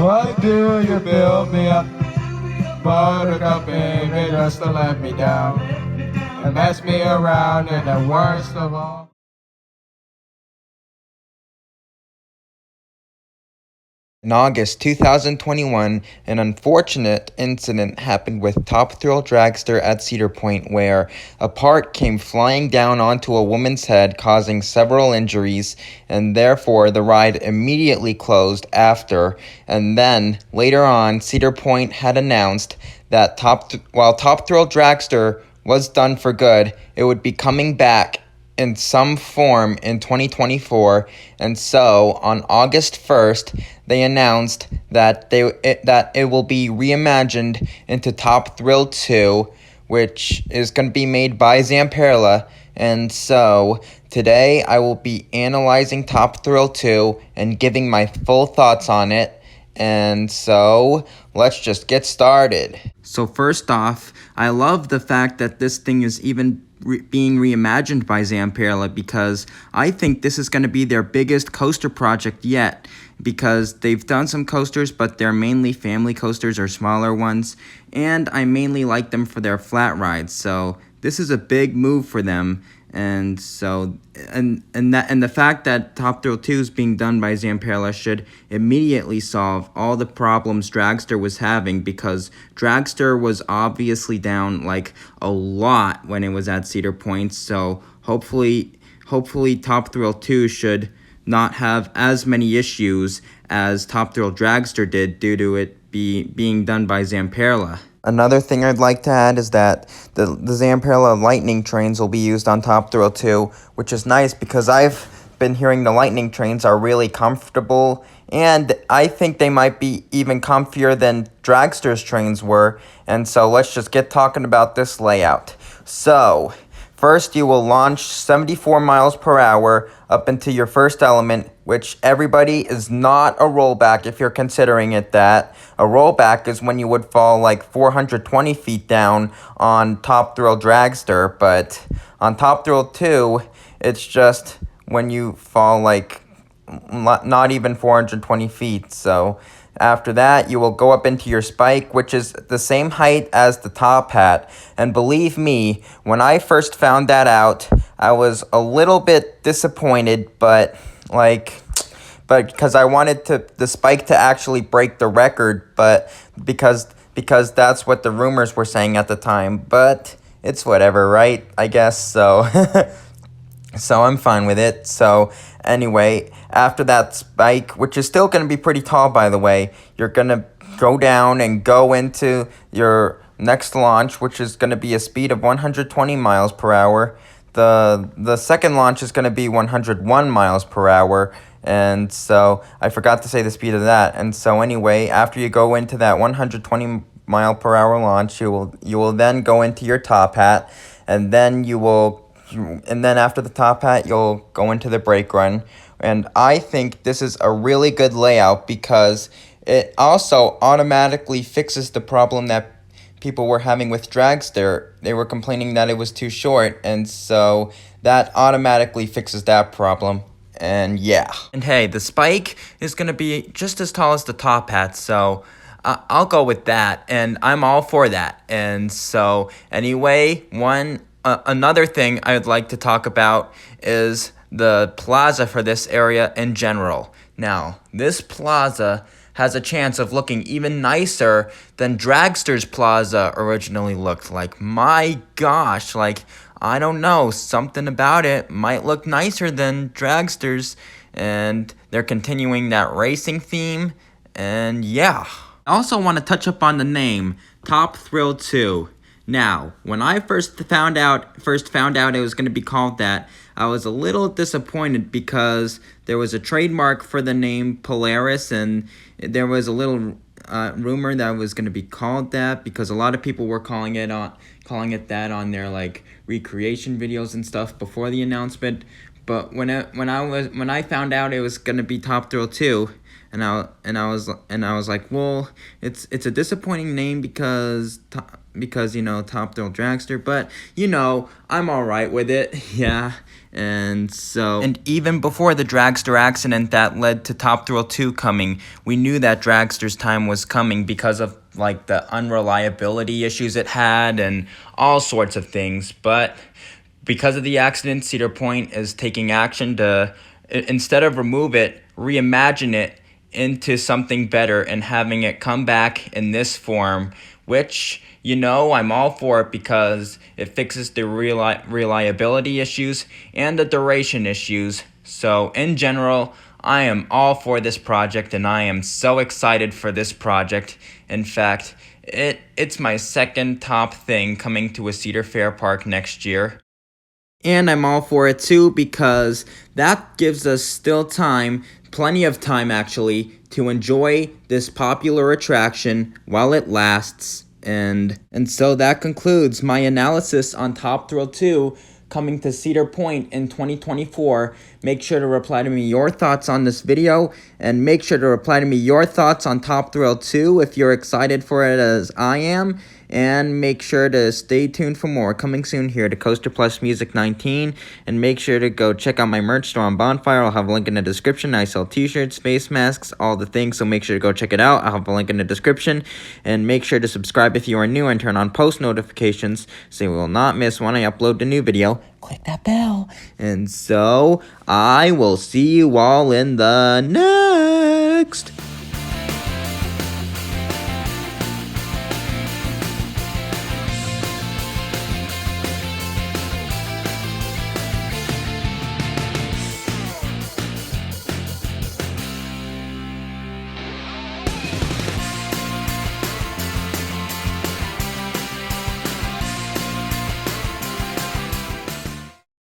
Why do you build me up? Buttercup, baby, just to let me down and mess me around, and the worst of all. In August 2021, an unfortunate incident happened with Top Thrill Dragster at Cedar Point where a part came flying down onto a woman's head, causing several injuries, and therefore the ride immediately closed after. And then, later on, Cedar Point had announced that while Top Thrill Dragster was done for good, it would be coming back in some form in 2024, and so on August 1st, they announced that it will be reimagined into Top Thrill 2, which is going to be made by Zamperla. And so today I will be analyzing Top Thrill 2 and giving my full thoughts on it. And so let's just get started. So first off, I love the fact that this thing is even being reimagined by Zamperla, because I think this is going to be their biggest coaster project yet, because they've done some coasters, but they're mainly family coasters or smaller ones, and I mainly like them for their flat rides. So this is a big move for them. And so, and the fact that Top Thrill 2 is being done by Zamperla should immediately solve all the problems Dragster was having, because Dragster was obviously down like a lot when it was at Cedar Point. So hopefully Top Thrill 2 should not have as many issues as Top Thrill Dragster did due to it being done by Zamperla. Another thing I'd like to add is that the Zamperla Lightning trains will be used on Top Thrill 2, which is nice because I've been hearing the Lightning trains are really comfortable, and I think they might be even comfier than Dragster's trains were. And so let's just get talking about this layout. So first, you will launch 74 miles per hour up into your first element, which everybody is not a rollback if you're considering it that. A rollback is when you would fall like 420 feet down on Top Thrill Dragster, but on Top Thrill 2, it's just when you fall like not even 420 feet. So after that, you will go up into your spike, which is the same height as the top hat. And believe me, when I first found that out, I was a little bit disappointed, but because I wanted the spike to actually break the record, but because that's what the rumors were saying at the time. But it's whatever, right? I guess so. So I'm fine with it. So anyway, after that spike, which is still going to be pretty tall, by the way, you're going to go down and go into your next launch, which is going to be a speed of 120 miles per hour. The second launch is going to be 101 miles per hour. And so I forgot to say the speed of that. And so anyway, after you go into that 120 mile per hour launch, you will then go into your top hat, and then after the top hat, you'll go into the brake run. And I think this is a really good layout because it also automatically fixes the problem that people were having with Dragster. They were complaining that it was too short, and so that automatically fixes that problem. And yeah. And hey, the spike is going to be just as tall as the top hat, so I'll go with that, and I'm all for that. And so anyway, another thing I'd like to talk about is the plaza for this area in general. Now, this plaza has a chance of looking even nicer than Dragster's plaza originally looked. Like, my gosh, I don't know, something about it might look nicer than Dragster's, and they're continuing that racing theme, and yeah. I also want to touch up on the name, Top Thrill 2. Now, when I first found out it was going to be called that, I was a little disappointed because there was a trademark for the name Polaris, and there was a little rumor that it was going to be called that because a lot of people were calling it that on their recreation videos and stuff before the announcement. But when I found out it was gonna be Top Thrill 2, and I was like, well, it's a disappointing name because you know, Top Thrill Dragster, but you know, I'm all right with it. Yeah. And even before the Dragster accident that led to Top Thrill 2 coming, we knew that Dragster's time was coming because of like the unreliability issues it had and all sorts of things. But because of the accident, Cedar Point is taking action to, instead of remove it, reimagine it into something better and having it come back in this form, which, you know, I'm all for it because it fixes the reliability issues and the duration issues. So in general, I am all for this project and I am so excited for this project. In fact, it's my second top thing coming to a Cedar Fair park next year. And I'm all for it too because that gives us still time, plenty of time actually, to enjoy this popular attraction while it lasts. And so that concludes my analysis on Top Thrill 2 coming to Cedar Point in 2024. Make sure to reply to me your thoughts on this video, and make sure to reply to me your thoughts on Top Thrill 2 if you're excited for it as I am. And make sure to stay tuned for more coming soon here to Coaster Plus Music 19. And make sure to go check out my merch store on Bonfire. I'll have a link in the description. I sell t-shirts, face masks, all the things. So make sure to go check it out. I'll have a link in the description. And make sure to subscribe if you are new and turn on post notifications so you will not miss when I upload the new video. Click that bell. And so I will see you all in the next